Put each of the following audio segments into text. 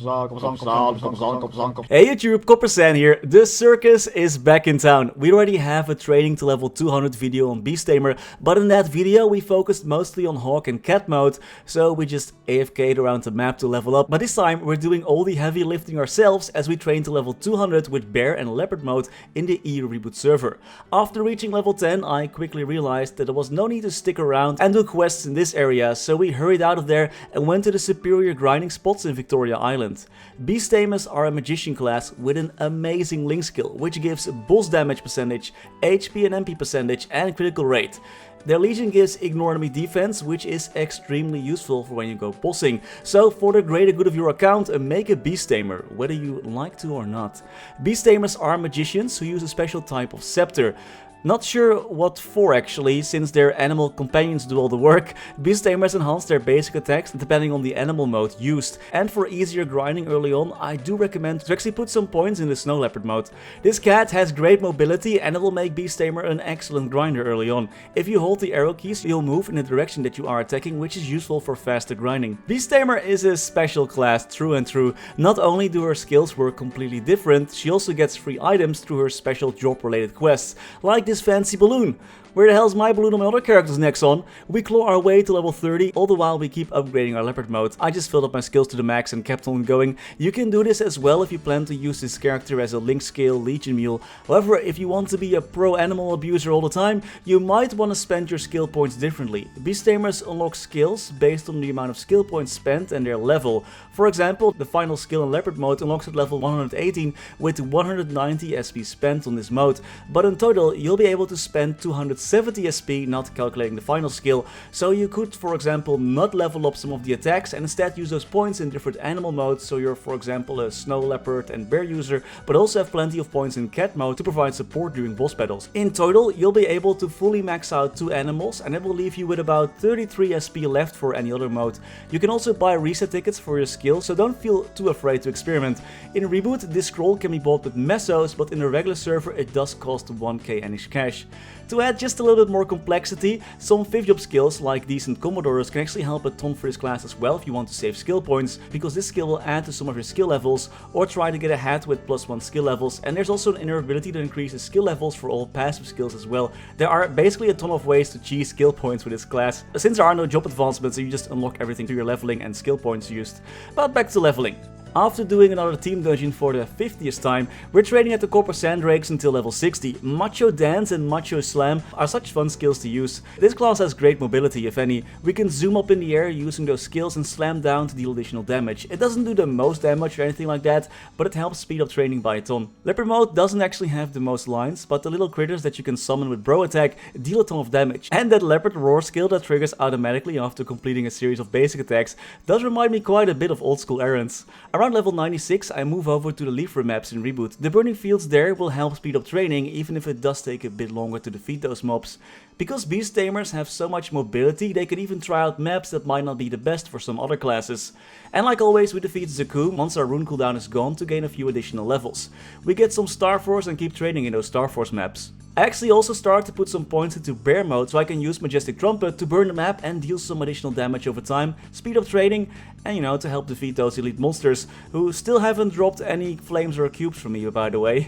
Hey YouTube, Coppersan here. The circus is back in town. We already have a training to level 200 video on Beast Tamer, but in that video we focused mostly on Hawk and Cat mode, so we just AFK'd around the map to level up. But this time we're doing all the heavy lifting ourselves as we train to level 200 with Bear and Leopard mode in the EU Reboot server. After reaching level 10, I quickly realized that there was no need to stick around and do quests in this area, so we hurried out of there and went to the superior grinding spots in Victoria Island. Beast Tamers are a magician class with an amazing link skill, which gives boss damage percentage, HP and MP percentage and critical rate. Their Legion gives ignore enemy defense, which is extremely useful for when you go bossing. So for the greater good of your account, make a Beast Tamer, whether you like to or not. Beast Tamers are magicians who use a special type of scepter. Not sure what for actually, since their animal companions do all the work. Beast Tamers enhance their basic attacks depending on the animal mode used. And for easier grinding early on, I do recommend to actually put some points in the Snow Leopard mode. This cat has great mobility and it will make Beast Tamer an excellent grinder early on. If you hold the arrow keys, you'll move in the direction that you are attacking, which is useful for faster grinding. Beast Tamer is a special class through and through. Not only do her skills work completely different, she also gets free items through her special job related quests, like this fancy balloon. Where the hell's my balloon on my other character's necks on? We claw our way to level 30, all the while we keep upgrading our leopard mode. I just filled up my skills to the max and kept on going. You can do this as well if you plan to use this character as a link scale Legion mule. However, if you want to be a pro animal abuser all the time, you might want to spend your skill points differently. Beast Tamers unlock skills based on the amount of skill points spent and their level. For example, the final skill in leopard mode unlocks at level 118 with 190 SP spent on this mode, but in total you'll be able to spend 270 SP, not calculating the final skill, so you could for example not level up some of the attacks and instead use those points in different animal modes, so you're for example a snow leopard and bear user, but also have plenty of points in cat mode to provide support during boss battles. In total you'll be able to fully max out 2 animals and it will leave you with about 33 SP left for any other mode. You can also buy reset tickets for your skill, so don't feel too afraid to experiment. In Reboot this scroll can be bought with mesos, but in the regular server it does cost 1k Enish cash. To add just a little bit more complexity, some 5th job skills like Decent Commodores can actually help a ton for this class as well if you want to save skill points, because this skill will add to some of your skill levels or try to get ahead with +1 skill levels, and there's also an inner ability that increases skill levels for all passive skills as well. There are basically a ton of ways to cheese skill points with this class, since there are no job advancements, so you just unlock everything through your leveling and skill points used. But back to leveling. After doing another team dungeon for the 50th time, we're training at the Coppersan Drakes until level 60. Macho Dance and Macho Slam are such fun skills to use. This class has great mobility, if any. We can zoom up in the air using those skills and slam down to deal additional damage. It doesn't do the most damage or anything like that, but it helps speed up training by a ton. Leopard mode doesn't actually have the most lines, but the little critters that you can summon with bro attack deal a ton of damage. And that Leopard Roar skill that triggers automatically after completing a series of basic attacks does remind me quite a bit of old school errands. Around level 96 I move over to the Leafra maps in Reboot. The burning fields there will help speed up training, even if it does take a bit longer to defeat those mobs. Because Beast Tamers have so much mobility, they can even try out maps that might not be the best for some other classes. And like always, we defeat Zaku once our rune cooldown is gone to gain a few additional levels. We get some Star Force and keep training in those Star Force maps. I actually also started to put some points into bear mode so I can use Majestic Trumpet to burn the map and deal some additional damage over time, speed up training, and you know, to help defeat those elite monsters who still haven't dropped any flames or cubes from me, by the way.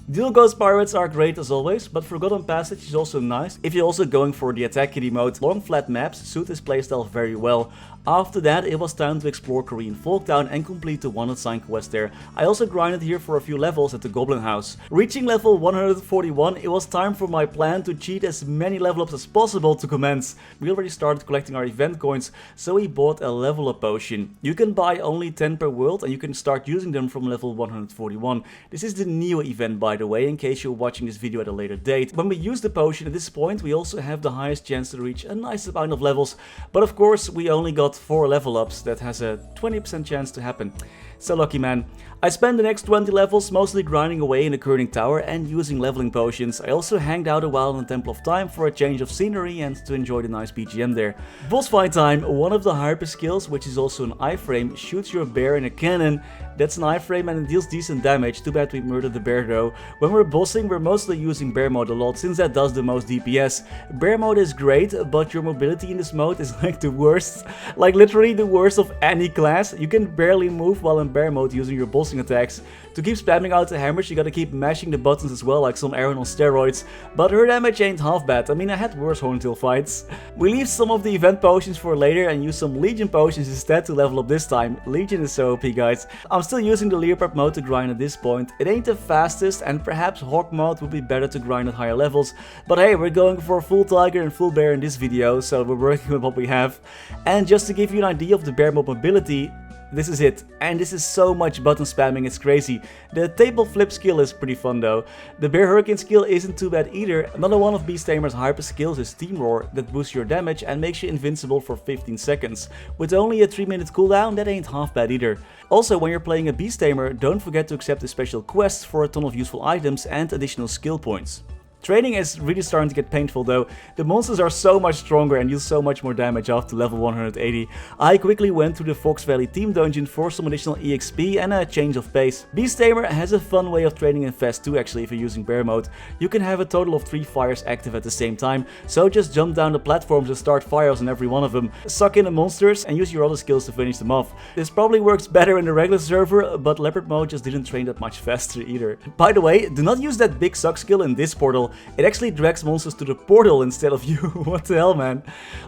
Dual Ghost Pirates are great as always, but Forgotten Passage is also nice if you're also going for the attack kitty mode. Long flat maps suit this playstyle very well. After that, it was time to explore Korean Folktown and complete the wanted sign quest there. I also grinded here for a few levels at the Goblin House. Reaching level 141, it was time for my plan to cheat as many level ups as possible to commence. We already started collecting our event coins, so we bought a level up potion. You can buy only 10 per world and you can start using them from level 141. This is the Neo event, by the way, in case you're watching this video at a later date. When we use the potion at this point, we also have the highest chance to reach a nice amount of levels, but of course we only got 4 level ups. That has a 20% chance to happen. So lucky, man. I spent the next 20 levels mostly grinding away in the Coninck tower and using leveling potions. I also hanged out a while in the Temple of Time for a change of scenery and to enjoy the nice BGM there. Boss fight time. One of the hyper skills, which is also an iframe, shoots your bear in a cannon. That's an iframe and it deals decent damage. Too bad we murdered the bear though. When we're bossing, we're mostly using bear mode a lot since that does the most DPS. Bear mode is great, but your mobility in this mode is like the worst. Like literally the worst of any class. You can barely move while in bear mode using your bossing attacks. To keep spamming out the hammers, you gotta keep mashing the buttons as well, like some Aaron on steroids. But her damage ain't half bad. I mean, I had worse Horntail fights. We leave some of the event potions for later and use some Legion potions instead to level up this time. Legion is so OP, guys. I'm still using the Leopard mode to grind at this point. It ain't the fastest, and perhaps Hawk mode would be better to grind at higher levels. But hey, we're going for full Tiger and full Bear in this video, so we're working with what we have. And just to give you an idea of the bear mode mobility, this is it, and this is so much button spamming, it's crazy. The table flip skill is pretty fun though. The bear hurricane skill isn't too bad either. Another one of Beast Tamer's hyper skills is Team Roar, that boosts your damage and makes you invincible for 15 seconds. With only a 3-minute cooldown, that ain't half bad either. Also, when you're playing a Beast Tamer, don't forget to accept the special quests for a ton of useful items and additional skill points. Training is really starting to get painful though. The monsters are so much stronger and deal so much more damage after level 180. I quickly went to the Fox Valley team dungeon for some additional EXP and a change of pace. Beast Tamer has a fun way of training in Fest too actually if you're using bear mode. You can have a total of 3 fires active at the same time, so just jump down the platforms and start fires on every one of them. Suck in the monsters and use your other skills to finish them off. This probably works better in the regular server, but Leopard mode just didn't train that much faster either. By the way, do not use that big suck skill in this portal. It actually drags monsters to the portal instead of you. What the hell, man?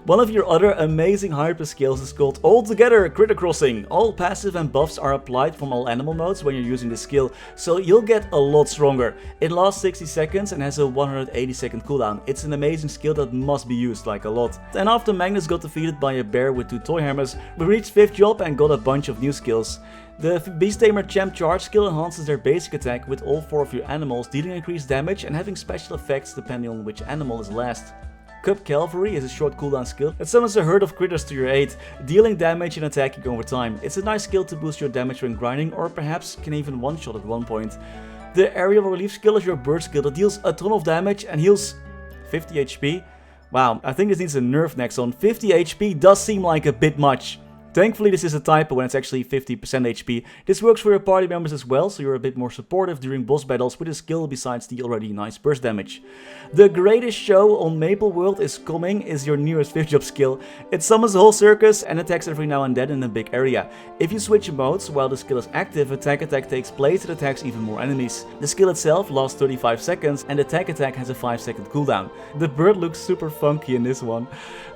One of your other amazing hyper skills is called All Together Critter Crossing. All passive and buffs are applied from all animal modes when you're using this skill, so you'll get a lot stronger. It lasts 60 seconds and has a 180-second cooldown. It's an amazing skill that must be used like a lot. And after Magnus got defeated by a bear with 2 toy hammers, we reached 5th job and got a bunch of new skills. The Beast Tamer Champ Charge skill enhances their basic attack with all 4 of your animals, dealing increased damage and having special effects depending on which animal is last. Cub Cavalry is a short cooldown skill that summons a herd of critters to your aid, dealing damage and attacking over time. It's a nice skill to boost your damage when grinding, or perhaps can even one-shot at one point. The Aerial Relief skill is your bird skill that deals a ton of damage and heals 50 HP. Wow, I think this needs a nerf next on. 50 HP does seem like a bit much. Thankfully this is a typo when it's actually 50% HP. This works for your party members as well, so you're a bit more supportive during boss battles with a skill besides the already nice burst damage. The greatest show on Maple World is coming is your newest 5th job skill. It summons a whole circus and attacks every now and then in a big area. If you switch modes while the skill is active, attack takes place and attacks even more enemies. The skill itself lasts 35 seconds and attack has a 5-second cooldown. The bird looks super funky in this one.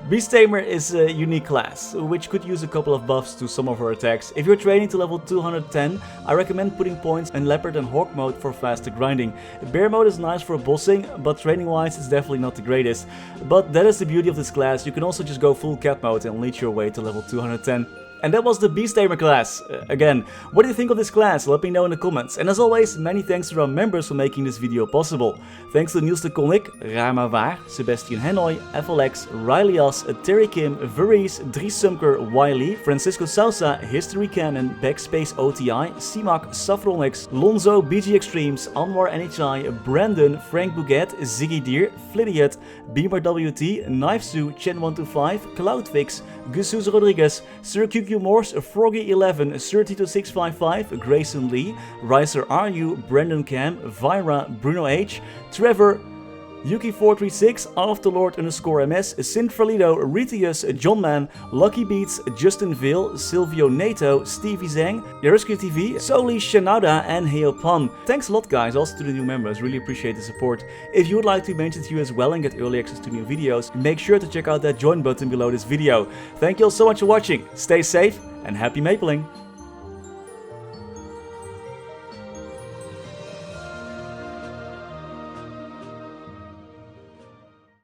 Beast Tamer is a unique class, which could use a couple of buffs to some of her attacks. If you're training to level 210, I recommend putting points in Leopard and Hawk mode for faster grinding. Bear mode is nice for bossing, but training wise it's definitely not the greatest. But that is the beauty of this class. You can also just go full cat mode and leech your way to level 210. And that was the Beast Tamer class. Again, what do you think of this class? Let me know in the comments. And as always, many thanks to our members for making this video possible. Thanks to Niels de Coninck, Raar maar waar, Sebastian Hanoy, FLX, Ryalias, Terry Kim, Vareese, Dries Zumker, Wiley, Francisco Sousa, Historycanon, BackSpaceOTI, ceemak, Saffronyx, Lorenzo, BG Extremes, Anwar NHI, Brendon, Frank Bouquit, Ziggy Deer, Flidiot, Beamer WT, Knifesu, Chen125, Cloudfix, Gusus Rodriguez, Sir QQ Morse, Froggy11, Sir Tito655, Grayson Lee, Riser RU, Brendon Cam, Vira, Bruno H, Trevor, Yuki436, Afterlord_MS, Sinfralido, Ritius, John Man, Lucky Beats, Justin Ville, Silvio Nato, Stevie Zhang, Yaruski TV, Soli Shanada, and Heopan. Thanks a lot guys, also to the new members, really appreciate the support. If you would like to mention to you as well and get early access to new videos, make sure to check out that join button below this video. Thank you all so much for watching, stay safe and happy mapling!